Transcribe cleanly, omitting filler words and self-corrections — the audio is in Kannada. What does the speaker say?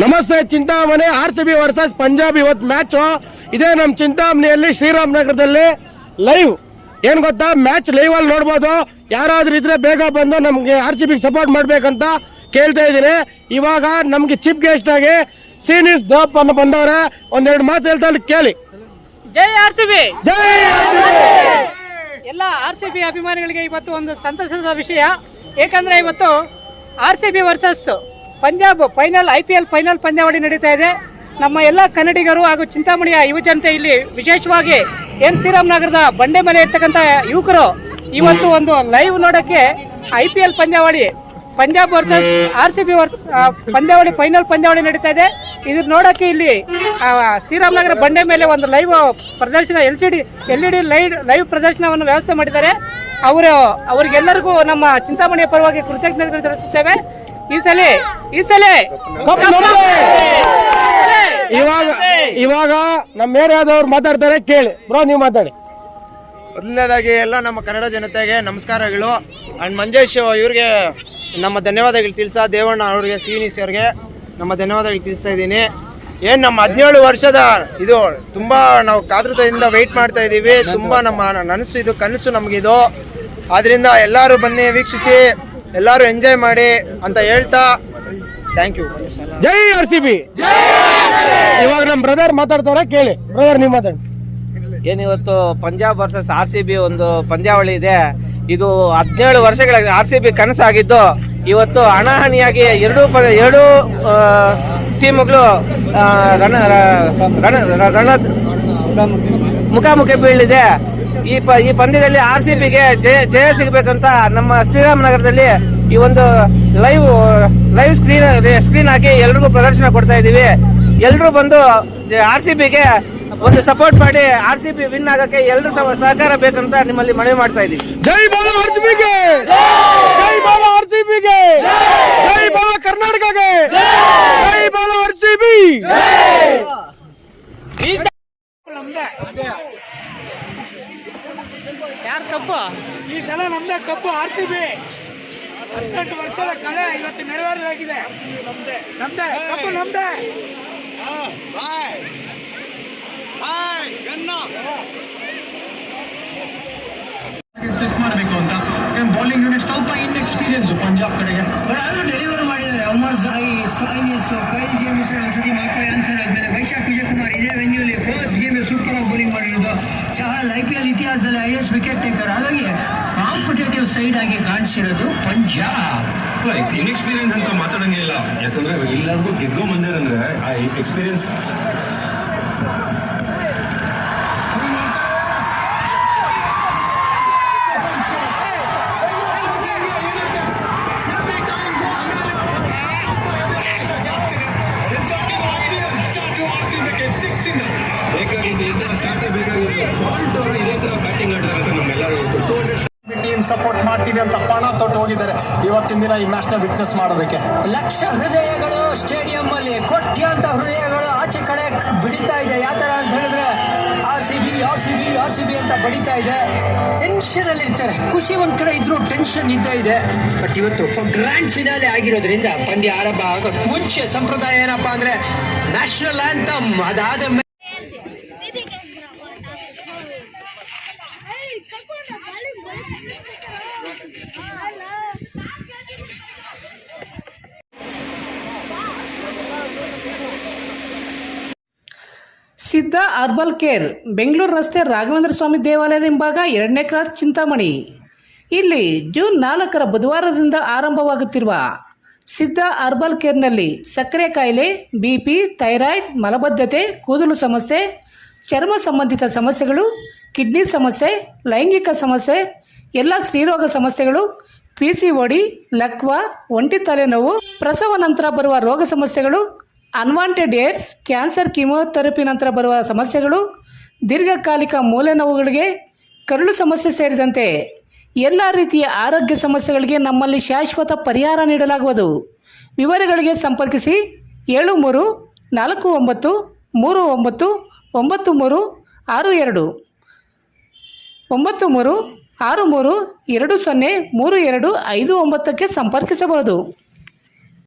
ನಮಸ್ತೆ ಚಿಂತಾಮಣಿ RCB ವರ್ಸಸ್ ಪಂಜಾಬ್ ಇವತ್ತು ಮ್ಯಾಚ್ ಇದೇ ನಮ್ಮ ಚಿಂತಾಮಣಿಯಲ್ಲಿ ಶ್ರೀರಾಮನಗರದಲ್ಲಿ ಲೈವ್ ಏನು ಗೊತ್ತಾ ಮ್ಯಾಚ್ ಲೈವ್ ಅಲ್ಲಿ ನೋಡಬಹುದು ಯಾರಾದರೂ ಇದ್ರೆ ಬೇಗ ಬಂದು ನಮಗೆ RCB ಸಪೋರ್ಟ್ ಮಾಡಬೇಕಂತ ಕೇಳ್ತಾ ಇದ್ದೀನಿ ಇವಾಗ ನಮಗೆ ಚೀಫ್ ಗೆಸ್ಟ್ ಆಗಿ ಸೀನಿಸ್ ದಪ್ ಅನ್ನು ಬಂದವರೆ ಒಂದೆರಡು ಮಾತು ಹೇಳ್ತಾ ಕೇಳಿ ಜೈ RCB ಜೈ ಎಲ್ಲ RCB ಅಭಿಮಾನಿಗಳಿಗೆ ಇವತ್ತು ಒಂದು ಸಂತಸದ ವಿಷಯ ಏಕೆಂದರೆ ಇವತ್ತು RCB versus Punjab final IPL final ಪಂದ್ಯಾವಳಿ ನಡೀತಾ ಇದೆ ನಮ್ಮ ಎಲ್ಲ ಕನ್ನಡಿಗರು ಹಾಗೂ ಚಿಂತಾಮಣಿಯ ಯುವಜನತೆ ಇಲ್ಲಿ ವಿಶೇಷವಾಗಿ ಶ್ರೀರಾಮನಗರದ ಬಂಡೆ ಮೇಲೆ ಇರ್ತಕ್ಕಂಥ ಯುವಕರು ಇವತ್ತು ಒಂದು ಲೈವ್ ನೋಡೋಕ್ಕೆ IPL ಪಂದ್ಯಾವಳಿ ಪಂಜಾಬ್ ವರ್ಸಸ್ RCB ಪಂದ್ಯಾವಳಿ ಫೈನಲ್ ಪಂದ್ಯಾವಳಿ ನಡೀತಾ ಇದೆ ಇದನ್ನ ನೋಡೋಕ್ಕೆ ಇಲ್ಲಿ ಶ್ರೀರಾಮನಗರ ಬಂಡೆ ಮೇಲೆ ಒಂದು ಲೈವ್ ಪ್ರದರ್ಶನ LED ಲೈವ್ ಪ್ರದರ್ಶನವನ್ನು ವ್ಯವಸ್ಥೆ ಮಾಡಿದ್ದಾರೆ ಅವರಿಗೆಲ್ಲರಿಗೂ ನಮ್ಮ ಚಿಂತಾಮಣಿಯ ಪರವಾಗಿ ಕೃತಜ್ಞತೆಗಳು ತಿಳಿಸುತ್ತೇವೆ ಈ ಸಲ ಇವಾಗ ನಮ್ಮ ಏರಿಯಾದವ್ರು ಮಾತಾಡ್ತಾರೆ ಕೇಳಿ ಬ್ರೋ ನೀವು ಮಾತಾಡಿ. ಮೊದಲನೇದಾಗಿ ಎಲ್ಲ ನಮ್ಮ ಕನ್ನಡ ಜನತೆಗೆ ನಮಸ್ಕಾರಗಳು ಅಂಡ್ ಮಂಜೇಶ್ ಇವ್ರಿಗೆ ನಮ್ಮ ಧನ್ಯವಾದಗಳು ತಿಳಿಸ ದೇವಣ್ಣ ಅವ್ರಿಗೆ ಸೀನಿಸ್ ಅವ್ರಿಗೆ ನಮ್ಮ ಧನ್ಯವಾದಗಳು ತಿಳಿಸ್ತಾ ಇದ್ದೀನಿ. ಏನು ನಮ್ಮ 17 ವರ್ಷದ ಇದು ತುಂಬ ನಾವು ಕಾತುರತೆಯಿಂದ ವೆಯ್ಟ್ ಮಾಡ್ತಾ ಇದ್ದೀವಿ. ತುಂಬ ನಮ್ಮ ನನಸು ಇದು ಕನಸು ನಮಗಿದು. ಆದ್ದರಿಂದ ಎಲ್ಲರೂ ಬನ್ನಿ ವೀಕ್ಷಿಸಿ ಎಲ್ಲರೂ ಎಂಜಾಯ್ ಮಾಡಿ ಅಂತ ಹೇಳ್ತಾ ಥ್ಯಾಂಕ್ ಯು. Jai RCB. ಇವಾಗ ನಮ್ಮ ಬ್ರದರ್ ಮಾತಾಡ್ತಾರೆ ಕೇಳಿ ಬ್ರದರ್ ನೀವು ಮಾತಾಡಿ. ಏನಿವತ್ತು ಪಂಜಾಬ್ ವರ್ಸಸ್ RCB ಒಂದು ಪಂದ್ಯಾವಳಿ ಇದೆ. ಇದು 17 ವರ್ಷಗಳ RCB ಕನಸಾಗಿದ್ದು ಇವತ್ತು ಹಣಾಹಣಿಯಾಗಿ ಎರಡು ಟೀಮ್ಗಳು ಮುಖಾಮುಖಿ ಬೀಳಿದೆ. ಈ ಪಂದ್ಯದಲ್ಲಿ RCBಗೆ ಜಯ ಸಿಗಬೇಕಂತ ನಮ್ಮ ಶ್ರೀರಾಮನಗರದಲ್ಲಿ ಈ ಒಂದು ಲೈವ್ ಸ್ಕ್ರೀನ್ ಹಾಕಿ ಎಲ್ರಿಗೂ ಪ್ರದರ್ಶನ ಕೊಡ್ತಾ ಇದ್ದೀವಿ. ಎಲ್ಲರೂ ಬಂದು RCBಗೆ ಒಂದು ಸಪೋರ್ಟ್ ಮಾಡಿ RCB ವಿನ್ ಆಗಕ್ಕೆ ಎಲ್ಲರೂ ಸಹಕಾರ ಬೇಕಂತ ನಿಮ್ಮಲ್ಲಿ ಮನವಿ ಮಾಡ್ತಾ ಇದ್ದೀವಿ. ಜೈ ಬಾಲ RCBಗೆ, ಜೈ ಬಾಲ RCBಗೆ, ಜೈ ಬಾಲ ಕರ್ನಾಟಕಗೆ, ಜೈ ಬಾಲ RCB. ಯಾರು ಕಪ್ಪು ಈ ಸಲ ನಮ್ದೇ ಕಪ್ಪು RCB 18 ವರ್ಷದ ಕಳೆ ಇವತ್ತು ನೆರವೇರಲಾಗಿದೆ. ನಮ್ದೇ ಕಪ್ಪು ನಮ್ದೇ. ಸೆಟ್ ಮಾಡಬೇಕು ಅಂತ ಬೌಲಿಂಗ್ ಯೂನಿಟ್ ಸ್ವಲ್ಪ ಇನ್ಎಕ್ಸ್ಪೀರಿಯನ್ಸ್ ಪಂಜಾಬ್ ಕಡೆಗೆ ಡೆಲಿವರ್ ಮಾಡಿದ್ದಾರೆ. ಅಮರ್ ಸ್ಟೈನಿಯಸ್ ಕೈಲ್ ಜೇಮ್ಸ್ ಒಂದ್ಸತಿ ಮಾತ್ರ ಆನ್ಸರ್ ಆದ್ಮೇಲೆ ವೈಶಾಖ್ ವಿಜಯಕುಮಾರ್ ಇದೇ ವೆನ್ಯೂಲಿ ಫಸ್ಟ್ ಗೇಮ್ ಸೂಪರ್ ಆಗಿ ಬೌಲಿಂಗ್ ಮಾಡಿರೋದು. ಚಹಲ್ IPL ಇತಿಹಾಸದಲ್ಲಿ ಹೈಯೆಸ್ಟ್ ವಿಕೆಟ್ ಟೇಕರ್. ಹಾಗಾಗಿ ಕಾಂಪಿಟೇಟಿವ್ ಸೈಡ್ ಆಗಿ ಕಾಣಿಸಿರೋದು ಪಂಜಾಬ್. ಇನ್ಎಕ್ಸ್ಪೀರಿಯನ್ಸ್ ಅಂತ ಮಾತಾಡಂಗಿಲ್ಲ, ಯಾಕಂದ್ರೆ ಎಲ್ಲರಿಗೂ ಗೆದ್ಕೊ ಬಂದಿರಂದ್ರೆ ಆ ಎಕ್ಸ್ಪೀರಿಯನ್ಸ್ ಟೀಮ್ ಸಪೋರ್ಟ್ ಮಾಡ್ತೀವಿ ಅಂತ ಪಣ ತೊಟ್ಟು ಹೋಗಿದ್ದಾರೆ ಇವತ್ತಿನ ದಿನ ಈ ಮ್ಯಾಚ್ ನ ವಿಟ್ನೆಸ್ ಮಾಡೋದಕ್ಕೆ. ಲಕ್ಷ ಹೃದಯಗಳು ಸ್ಟೇಡಿಯಂ ಅಲ್ಲಿ, ಕೋಟ್ಯಾಂತ ಹೃದಯಗಳು ಆಚೆ ಕಡೆ ಬಿಡಿತಾ ಇದೆ. ಯಾವ ತರ ಅಂತ ಹೇಳಿದ್ರೆ RCB ಅಂತ ಬಡಿತಾ ಇದೆ. ಟೆನ್ಷನ್ ಅಲ್ಲಿ ಇರ್ತಾರೆ. ಖುಷಿ ಒಂದ್ ಕಡೆ ಇದ್ರು ಟೆನ್ಷನ್ ಇದ್ದೇ ಇದೆ. ಬಟ್ ಇವತ್ತು ಗ್ರ್ಯಾಂಡ್ ಫಿನಾಲೆ ಆಗಿರೋದ್ರಿಂದ ಪಂದ್ಯ ಆರಂಭ ಆಗೋಕ್ ಮುಂಚೆ ಸಂಪ್ರದಾಯ ಏನಪ್ಪಾ ಅಂದ್ರೆ ನ್ಯಾಷನಲ್ ಆಂಥಮ್ ಅದಾದ ಸಿದ್ಧ ಅರ್ಬಲ್ ಕೇರ್ ಬೆಂಗಳೂರು ರಸ್ತೆ ರಾಘವೇಂದ್ರ ಸ್ವಾಮಿ ದೇವಾಲಯದ ಹಿಂಭಾಗ 2ನೇ ಕ್ರಾಸ್ ಚಿಂತಾಮಣಿ. ಇಲ್ಲಿ ಜೂನ್ 4ರ ಬುಧವಾರದಿಂದ ಆರಂಭವಾಗುತ್ತಿರುವ ಸಿದ್ಧ ಅರ್ಬಲ್ ಕೇರ್ನಲ್ಲಿ ಸಕ್ಕರೆ ಕಾಯಿಲೆ, BP, ಥೈರಾಯ್ಡ್, ಮಲಬದ್ಧತೆ, ಕೂದಲು ಸಮಸ್ಯೆ, ಚರ್ಮ ಸಂಬಂಧಿತ ಸಮಸ್ಯೆಗಳು, ಕಿಡ್ನಿ ಸಮಸ್ಯೆ, ಲೈಂಗಿಕ ಸಮಸ್ಯೆ, ಎಲ್ಲ ಸ್ತ್ರೀರೋಗ ಸಮಸ್ಯೆಗಳು, PCOD, ಲಕ್ವಾ, ಒಂಟಿ ತಲೆನೋವು, ಪ್ರಸವ ನಂತರ ಬರುವ ರೋಗ ಸಮಸ್ಯೆಗಳು, ಅನ್ವಾಂಟೆಡ್ ಏರ್ಸ್, ಕ್ಯಾನ್ಸರ್, ಕೀಮೋಥೆರಪಿ ನಂತರ ಬರುವ ಸಮಸ್ಯೆಗಳು, ದೀರ್ಘಕಾಲಿಕ ಮೂಲೆ ನೋವುಗಳಿಗೆ, ಕರುಳು ಸಮಸ್ಯೆ ಸೇರಿದಂತೆ ಎಲ್ಲ ರೀತಿಯ ಆರೋಗ್ಯ ಸಮಸ್ಯೆಗಳಿಗೆ ನಮ್ಮಲ್ಲಿ ಶಾಶ್ವತ ಪರಿಹಾರ ನೀಡಲಾಗುವುದು. ವಿವರಗಳಿಗೆ ಸಂಪರ್ಕಿಸಿ 7349399362 9363203259ಕ್ಕೆ ಸಂಪರ್ಕಿಸಬಹುದು.